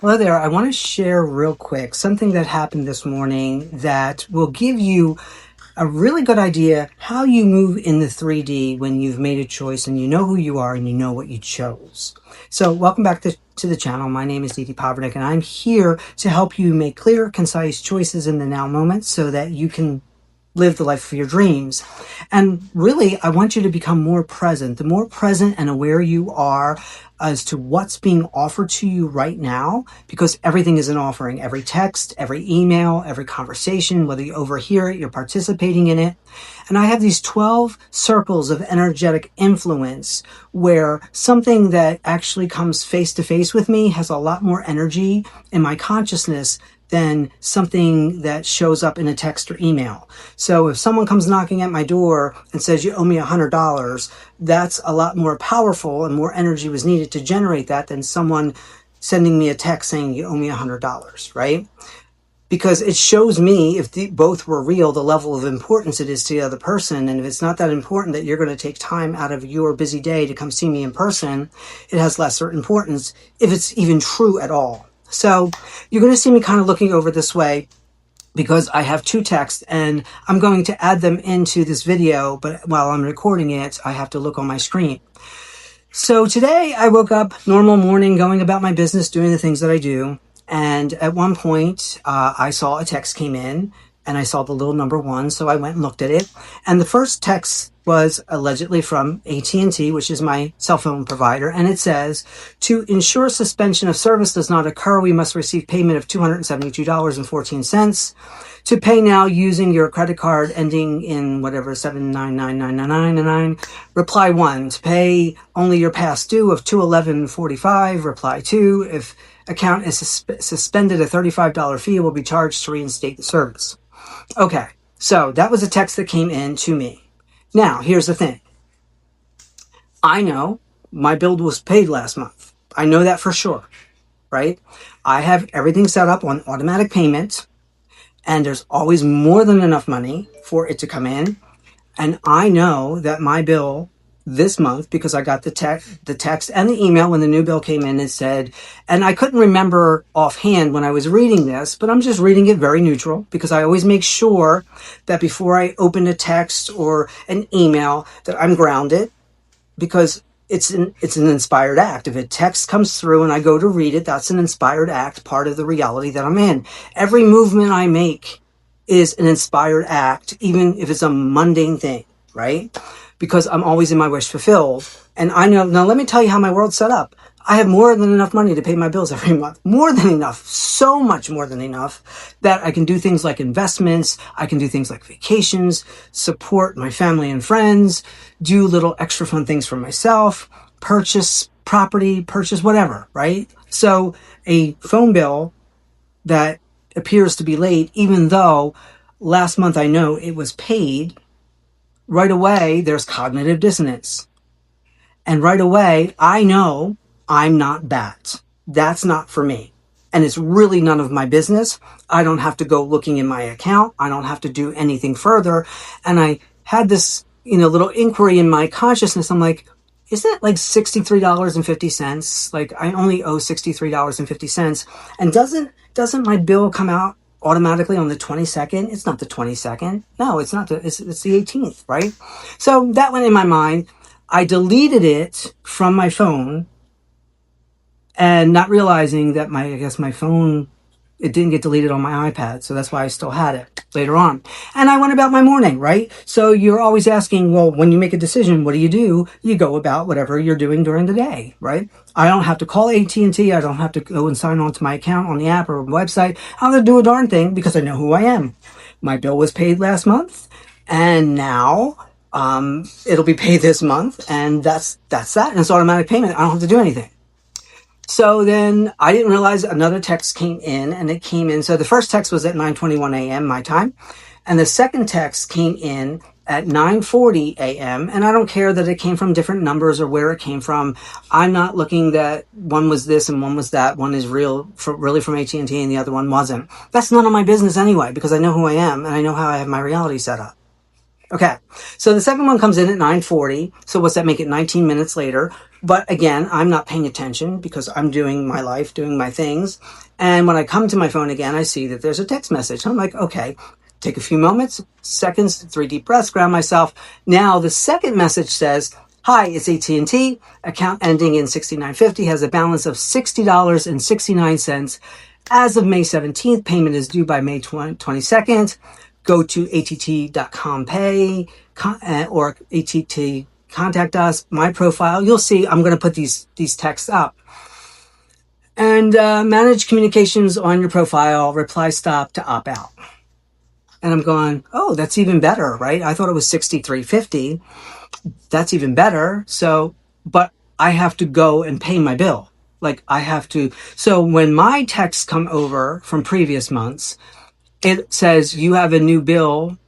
Hello there. I want to share real quick something that happened this morning that will give you a really good idea how you move in the 3D when you've made a choice and you know who you are and you know what you chose. So welcome back to the channel. My name is Didi Povernick and I'm here to help you make clear, concise choices in the now moment so that you can live the life of your dreams. And really, I want you to become more present. The more present and aware you are as to what's being offered to you right now, because everything is an offering. Every text, every email, every conversation, whether you overhear it, you're participating in it. And I have these 12 circles of energetic influence where something that actually comes face to face with me has a lot more energy in my consciousness than something that shows up in a text or email. So if someone comes knocking at my door and says, you owe me $100, that's a lot more powerful and more energy was needed to generate that than someone sending me a text saying, you owe me $100, right? Because it shows me, if both were real, the level of importance it is to the other person. And if it's not that important that you're going to take time out of your busy day to come see me in person, it has lesser importance if it's even true at all. So you're going to see me kind of looking over this way because I have two texts and I'm going to add them into this video, but while I'm recording it, I have to look on my screen. So today I woke up, normal morning, going about my business, doing the things that I do. And at one point, I saw a text came in and I saw the little number 1. So I went and looked at it. And the first text was allegedly from AT&T, which is my cell phone provider. And it says, to ensure suspension of service does not occur, we must receive payment of $272.14. To pay now using your credit card ending in whatever 7999999. Reply 1. To pay only your past due of $211.45. Reply 2. If account is suspended, a $35 fee will be charged to reinstate the service. Okay, so that was a text that came in to me. Now, here's the thing. I know my bill was paid last month. I know that for sure, right? I have everything set up on automatic payment, and there's always more than enough money for it to come in. And I know that my bill this month, because I got the text and the email when the new bill came in, and said, and I couldn't remember offhand when I was reading this, but I'm just reading it very neutral because I always make sure that before I open a text or an email that I'm grounded, because it's an inspired act. If a text comes through and I go to read it, that's an inspired act, part of the reality that I'm in. Every movement I make is an inspired act, even if it's a mundane thing, right? Because I'm always in my wish fulfilled. And I know, now let me tell you how my world's set up. I have more than enough money to pay my bills every month. More than enough. So much more than enough that I can do things like investments. I can do things like vacations, support my family and friends, do little extra fun things for myself, purchase property, purchase whatever, right? So a phone bill that appears to be late, even though last month I know it was paid, right away, there's cognitive dissonance. And right away, I know I'm not that. That's not for me. And it's really none of my business. I don't have to go looking in my account. I don't have to do anything further. And I had this, little inquiry in my consciousness. I'm like, isn't it like $63.50? Like I only owe $63.50. And doesn't my bill come out automatically on the 22nd? It's not the 22nd. No, it's not. It's the 18th, right? So that went in my mind. I deleted it from my phone and not realizing that my phone, it didn't get deleted on my iPad. So that's why I still had it later on. And I went about my morning, right? So you're always asking, well, when you make a decision, what do? You go about whatever you're doing during the day, right? I don't have to call AT&T. I don't have to go and sign on to my account on the app or website. I don't have to do a darn thing because I know who I am. My bill was paid last month and now it'll be paid this month. And that's that. And it's automatic payment. I don't have to do anything. So then I didn't realize another text came in and it came in. So the first text was at 9:21 a.m. my time. And the second text came in at 9:40 a.m. And I don't care that it came from different numbers or where it came from. I'm not looking that one was this and one was that. One is really from AT&T and the other one wasn't. That's none of my business anyway, because I know who I am and I know how I have my reality set up. Okay, so the second one comes in at 9:40. So what's that make it 19 minutes later? But again, I'm not paying attention because I'm doing my life, doing my things. And when I come to my phone again, I see that there's a text message. I'm like, okay, take a few moments, seconds, 3 deep breaths, ground myself. Now the second message says, hi, it's AT&T. Account ending in 6950 has a balance of $60.69. As of May 17th, payment is due by May 22nd. Go to att.com pay or att contact us, my profile. You'll see I'm going to put these texts up. And manage communications on your profile, reply stop to opt out. And I'm going, oh, that's even better, right? I thought it was 63.50. That's even better. So, but I have to go and pay my bill. Like I have to. So when my texts come over from previous months, it says you have a new bill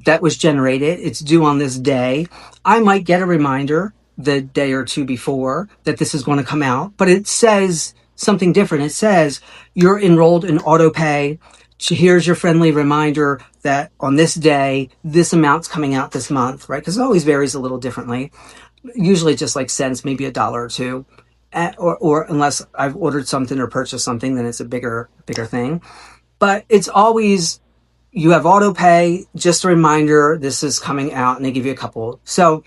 that was generated. It's due on this day. I might get a reminder the day or two before that this is going to come out, but it says something different. It says you're enrolled in Autopay. Here's your friendly reminder that on this day, this amount's coming out this month, right? Because it always varies a little differently. Usually just like cents, maybe $1 or $2. Or unless I've ordered something or purchased something, then it's a bigger thing. But it's always, you have auto pay, just a reminder, this is coming out, and they give you a couple. So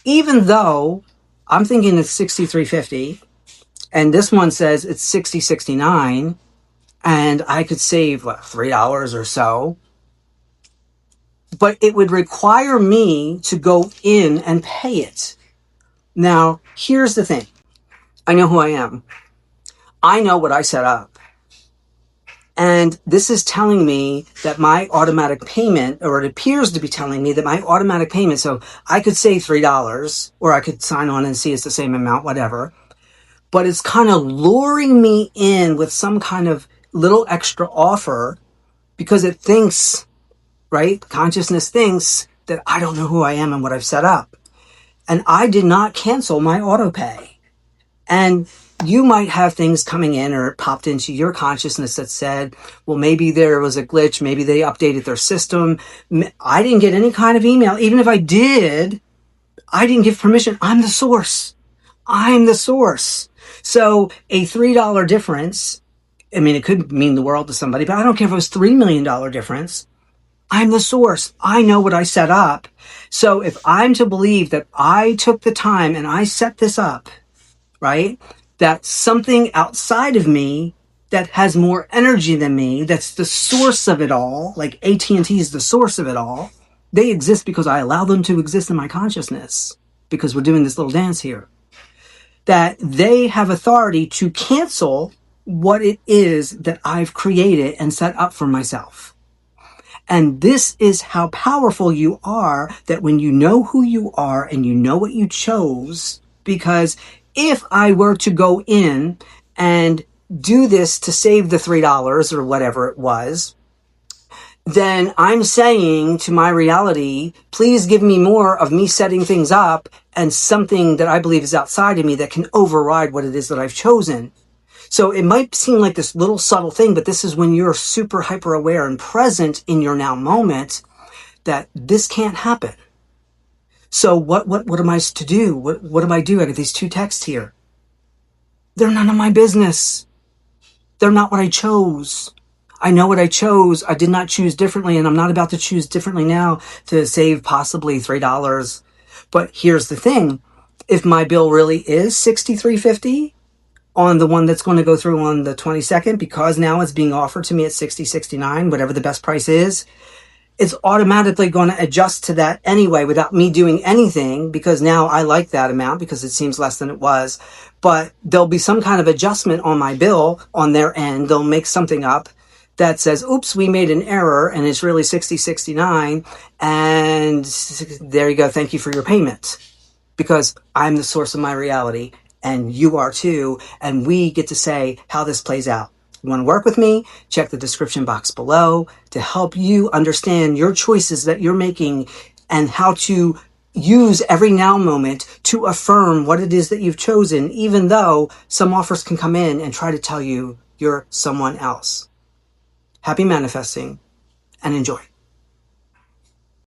even though I'm thinking it's $63.50, and this one says it's $60.69, and I could save, $3 or so, but it would require me to go in and pay it. Now, here's the thing. I know who I am. I know what I set up. And this is telling me that my automatic payment, or it appears to be telling me that my automatic payment, so I could save $3, or I could sign on and see it's the same amount, whatever. But it's kind of luring me in with some kind of little extra offer because it thinks, right? Consciousness thinks that I don't know who I am and what I've set up. And I did not cancel my auto pay. And you might have things coming in or popped into your consciousness that said, well, maybe there was a glitch. Maybe they updated their system. I didn't get any kind of email. Even if I did, I didn't give permission. I'm the source. I'm the source. So a $3 difference, I mean, it could mean the world to somebody, but I don't care if it was $3 million difference. I'm the source. I know what I set up. So if I'm to believe that I took the time and I set this up, right? That something outside of me that has more energy than me, that's the source of it all, like AT&T is the source of it all. They exist because I allow them to exist in my consciousness, because we're doing this little dance here. That they have authority to cancel what it is that I've created and set up for myself. And this is how powerful you are, that when you know who you are and you know what you chose, because if I were to go in and do this to save the $3 or whatever it was, then I'm saying to my reality, please give me more of me setting things up and something that I believe is outside of me that can override what it is that I've chosen. So it might seem like this little subtle thing, but this is when you're super hyper aware and present in your now moment that this can't happen. So what am I to do? What do I do? I get these two texts here. They're none of my business. They're not what I chose. I know what I chose. I did not choose differently, and I'm not about to choose differently now to save possibly $3. But here's the thing. If my bill really is $63.50 on the one that's going to go through on the 22nd, because now it's being offered to me at $60.69, whatever the best price is, it's automatically going to adjust to that anyway without me doing anything, because now I like that amount because it seems less than it was. But there'll be some kind of adjustment on my bill on their end. They'll make something up that says, oops, we made an error and it's really $60.69. And there you go. Thank you for your payment, because I'm the source of my reality and you are too. And we get to say how this plays out. You want to work with me? Check the description box below to help you understand your choices that you're making and how to use every now moment to affirm what it is that you've chosen, even though some offers can come in and try to tell you you're someone else. Happy manifesting and enjoy.